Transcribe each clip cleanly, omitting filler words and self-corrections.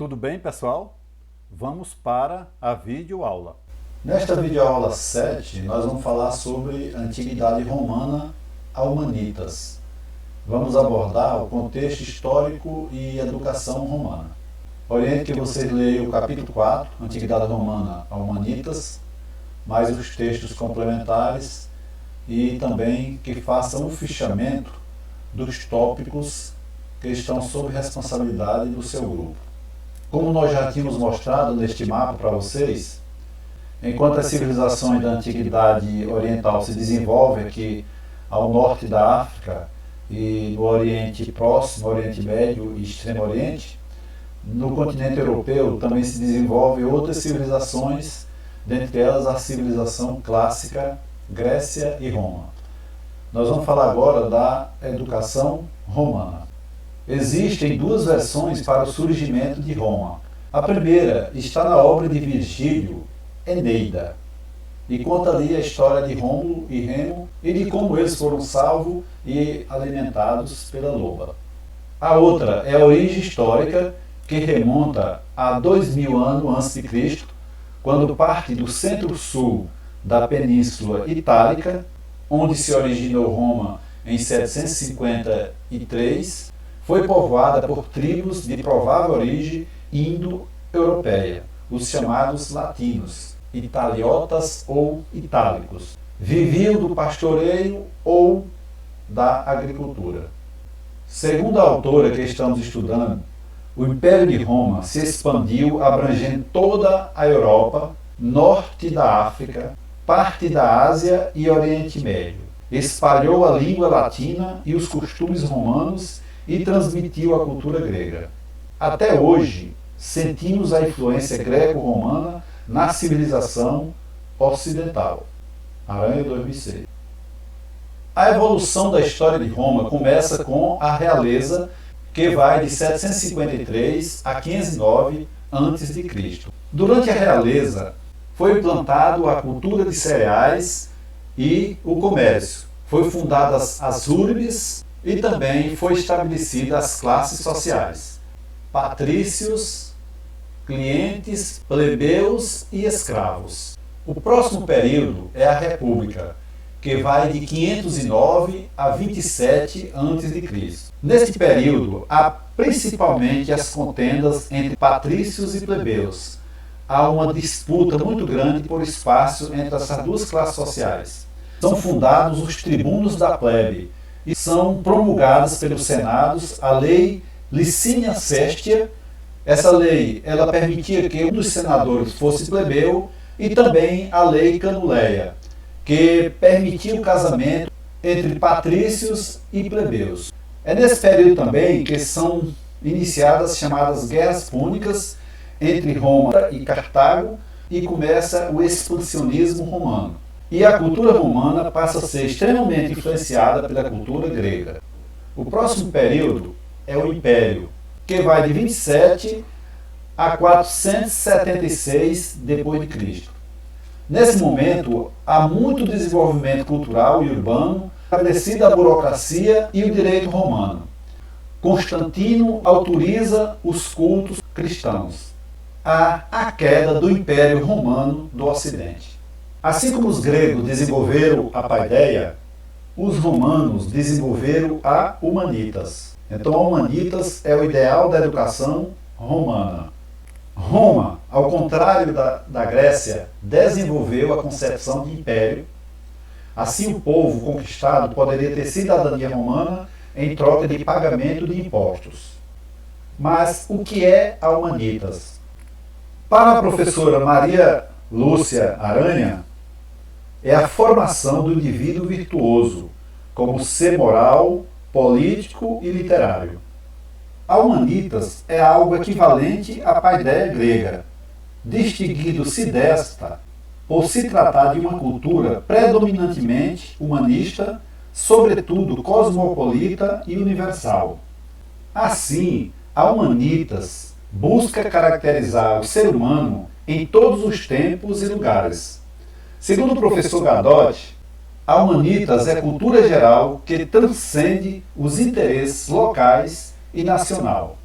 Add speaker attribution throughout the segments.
Speaker 1: Tudo bem, pessoal? Vamos para a videoaula.
Speaker 2: Nesta videoaula 7, nós vamos falar sobre a Antiguidade Romana a Humanitas. Vamos abordar o contexto histórico e educação romana. Oriento que vocês leiam o capítulo 4, Antiguidade Romana a Humanitas, mais os textos complementares e também que façam o fichamento dos tópicos que estão sob responsabilidade do seu grupo. Como nós já tínhamos mostrado neste mapa para vocês, enquanto as civilizações da Antiguidade Oriental se desenvolvem aqui ao norte da África e no Oriente Próximo, Oriente Médio e Extremo Oriente, no continente europeu também se desenvolvem outras civilizações, dentre elas a civilização clássica Grécia e Roma. Nós vamos falar agora da educação romana. Existem duas versões para o surgimento de Roma. A primeira está na obra de Virgílio, Eneida, e conta ali a história de Rômulo e Remo e de como eles foram salvos e alimentados pela loba. A outra é a origem histórica, que remonta a 2000 anos antes de Cristo, quando parte do centro-sul da Península Itálica, onde se originou Roma em 753, foi povoada por tribos de provável origem indo-europeia, os chamados latinos, italiotas ou itálicos. Viviam do pastoreio ou da agricultura. Segundo a autora que estamos estudando, o Império de Roma se expandiu abrangendo toda a Europa, norte da África, parte da Ásia e Oriente Médio. Espalhou a língua latina e os costumes romanos e transmitiu a cultura grega. Até hoje, sentimos a influência greco-romana na civilização ocidental. Aranha 2006. A evolução da história de Roma começa com a realeza, que vai de 753 a 509 a.C. Durante a realeza, foi implantado a cultura de cereais e o comércio. Foi fundadas as urbes e também foi estabelecida as classes sociais: patrícios, clientes, plebeus e escravos. O próximo período é a República, que vai de 509 a 27 a.C. Neste período, há principalmente as contendas entre patrícios e plebeus. Há uma disputa muito grande por espaço entre essas duas classes sociais. São fundados os tribunos da plebe e são promulgadas pelos senados a lei Licínia Sestia. Essa lei ela permitia que um dos senadores fosse plebeu, e também a lei Canuleia, que permitia o casamento entre patrícios e plebeus. É nesse período também que são iniciadas as chamadas Guerras Púnicas entre Roma e Cartago e começa o expansionismo romano. E a cultura romana passa a ser extremamente influenciada pela cultura grega. O próximo período é o Império, que vai de 27 a 476 d.C. Nesse momento, há muito desenvolvimento cultural e urbano, estabelecida a burocracia e o direito romano. Constantino autoriza os cultos cristãos. Há a queda do Império Romano do Ocidente. Assim como os gregos desenvolveram a paideia, os romanos desenvolveram a humanitas. Então, a humanitas é o ideal da educação romana. Roma, ao contrário da Grécia, desenvolveu a concepção de império. Assim, o povo conquistado poderia ter cidadania romana em troca de pagamento de impostos. Mas o que é a humanitas? Para a professora Maria Lúcia Aranha, é a formação do indivíduo virtuoso, como ser moral, político e literário. A humanitas é algo equivalente à paideia grega, distinguindo-se desta por se tratar de uma cultura predominantemente humanista, sobretudo cosmopolita e universal. Assim, a humanitas busca caracterizar o ser humano em todos os tempos e lugares. Segundo o professor Gadotti, a humanitas é cultura geral que transcende os interesses locais e nacional.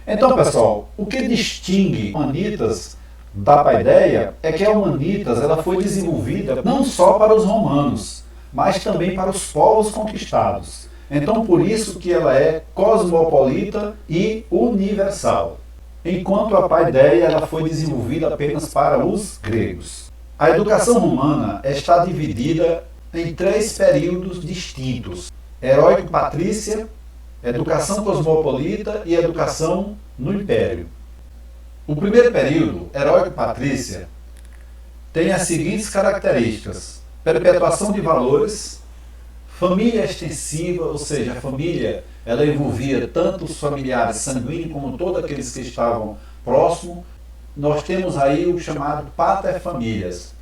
Speaker 2: Então, pessoal, o que distingue Humanitas da paideia é que a Humanitas ela foi desenvolvida não só para os romanos, mas também para os povos conquistados. Então, por isso que ela é cosmopolita e universal. Enquanto a paideia ela foi desenvolvida apenas para os gregos. A educação romana está dividida em 3 períodos distintos: heróico-patrícia, educação cosmopolita e educação no Império. O primeiro período, heróico-patrícia, tem as seguintes características: perpetuação de valores, família extensiva, ou seja, a família ela envolvia tanto os familiares sanguíneos como todos aqueles que estavam próximos. Nós temos aí o chamado paterfamílias.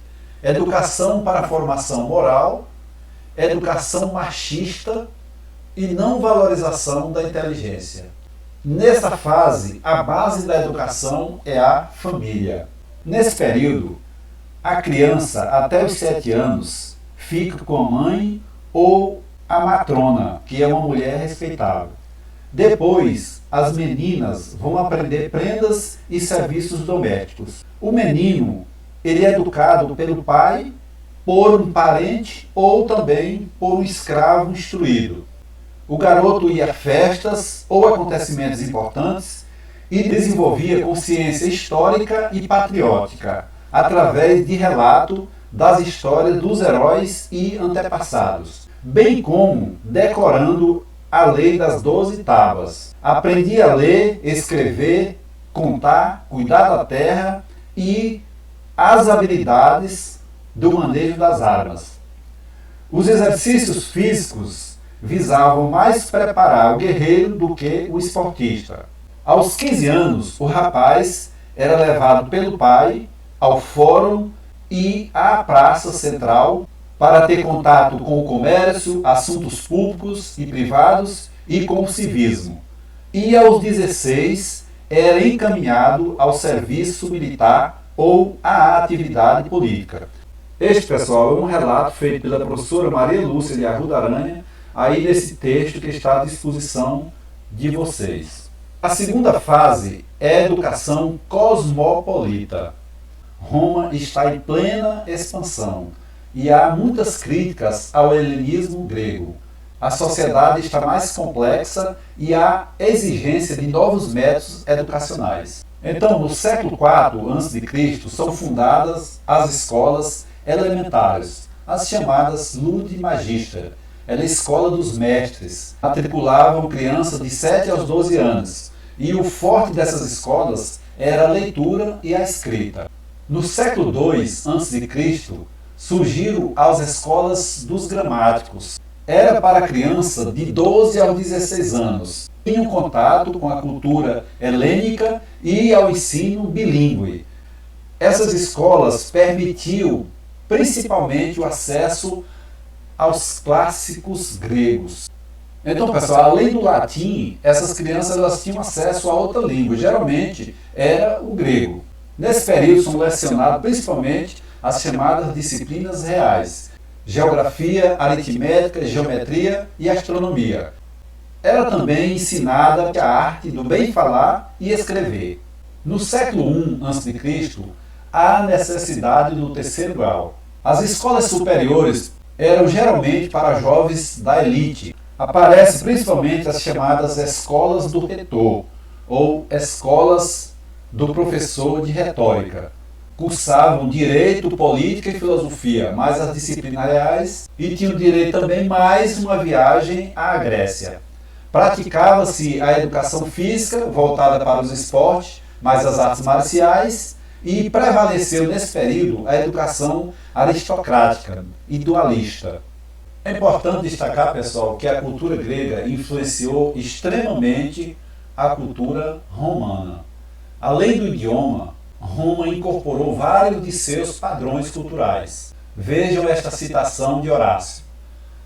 Speaker 2: Educação para a formação moral, educação machista e não valorização da inteligência. Nessa fase, a base da educação é a família. Nesse período, a criança até os 7 anos fica com a mãe ou a matrona, que é uma mulher respeitável. Depois, as meninas vão aprender prendas e serviços domésticos. O menino, ele é educado pelo pai, por um parente ou também por um escravo instruído. O garoto ia a festas ou acontecimentos importantes e desenvolvia consciência histórica e patriótica, através de relato das histórias dos heróis e antepassados, bem como decorando a lei das 12 tábuas. Aprendia a ler, escrever, contar, cuidar da terra e as habilidades do manejo das armas. Os exercícios físicos visavam mais preparar o guerreiro do que o esportista. Aos 15 anos, o rapaz era levado pelo pai ao fórum e à praça central para ter contato com o comércio, assuntos públicos e privados e com o civismo. E aos 16 era encaminhado ao serviço militar ou à atividade política. Este, pessoal, é um relato feito pela professora Maria Lúcia de Arruda Aranha, aí nesse texto que está à disposição de vocês. A segunda fase é a educação cosmopolita. Roma está em plena expansão e há muitas críticas ao helenismo grego. A sociedade está mais complexa e há exigência de novos métodos educacionais. Então, no século IV a.C., são fundadas as escolas elementares, as chamadas Ludi Magister. Era a escola dos mestres. Matriculavam crianças de 7 aos 12 anos. E o forte dessas escolas era a leitura e a escrita. No século II a.C., surgiram as escolas dos gramáticos. Era para criança de 12 aos 16 anos. Tinham contato com a cultura helênica e ao ensino bilíngue. Essas escolas permitiam principalmente o acesso aos clássicos gregos. Então, pessoal, além do latim, essas crianças elas tinham acesso a outra língua. Geralmente era o grego. Nesse período são lecionadas principalmente as chamadas disciplinas reais: geografia, aritmética, geometria e astronomia. Era também ensinada a arte do bem falar e escrever. No século I a.C., há necessidade do terceiro grau. As escolas superiores eram geralmente para jovens da elite. Aparecem principalmente as chamadas escolas do retor, ou escolas do professor de retórica. Cursavam direito, política e filosofia, mais as disciplinas reais, e tinham direito também mais uma viagem à Grécia. Praticava-se a educação física, voltada para os esportes, mais as artes marciais, e prevaleceu nesse período a educação aristocrática e dualista. É importante destacar, pessoal, que a cultura grega influenciou extremamente a cultura romana. Além do idioma, Roma incorporou vários de seus padrões culturais. Vejam esta citação de Horácio: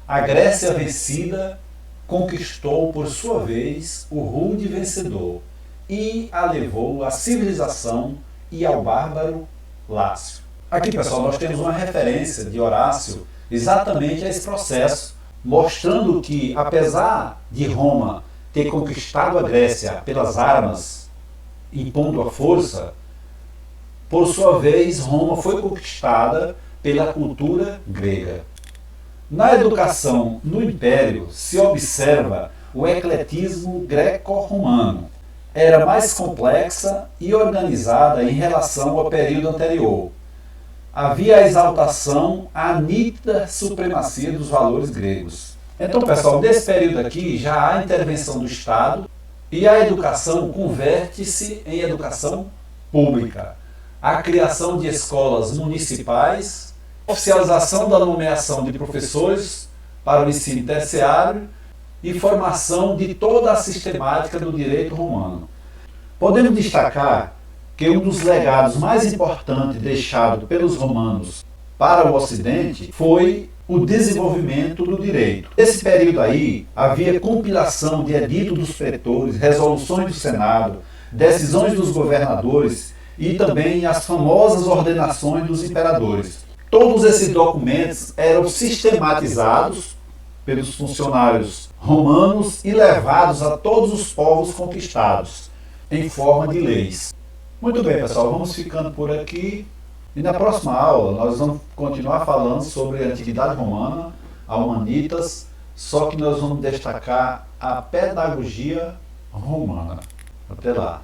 Speaker 2: a Grécia vencida conquistou por sua vez o rude vencedor e a levou à civilização e ao bárbaro Lácio. Aqui, pessoal, nós temos uma referência de Horácio exatamente a esse processo, mostrando que, apesar de Roma ter conquistado a Grécia pelas armas, impondo a força, por sua vez, Roma foi conquistada pela cultura grega. Na educação no Império se observa o ecletismo greco-romano. Era mais complexa e organizada em relação ao período anterior. Havia a exaltação à nítida supremacia dos valores gregos. Então, pessoal, nesse período aqui já há a intervenção do Estado e a educação converte-se em educação pública. A criação de escolas municipais, oficialização da nomeação de professores para o ensino terciário e formação de toda a sistemática do direito romano. Podemos destacar que um dos legados mais importantes deixado pelos romanos para o Ocidente foi o desenvolvimento do direito. Nesse período aí, havia compilação de edito dos pretores, resoluções do Senado, decisões dos governadores e também as famosas ordenações dos imperadores. Todos esses documentos eram sistematizados pelos funcionários romanos e levados a todos os povos conquistados, em forma de leis. Muito bem, pessoal, vamos ficando por aqui. E na próxima aula nós vamos continuar falando sobre a Antiguidade Romana, a Humanitas, só que nós vamos destacar a pedagogia romana. Até lá!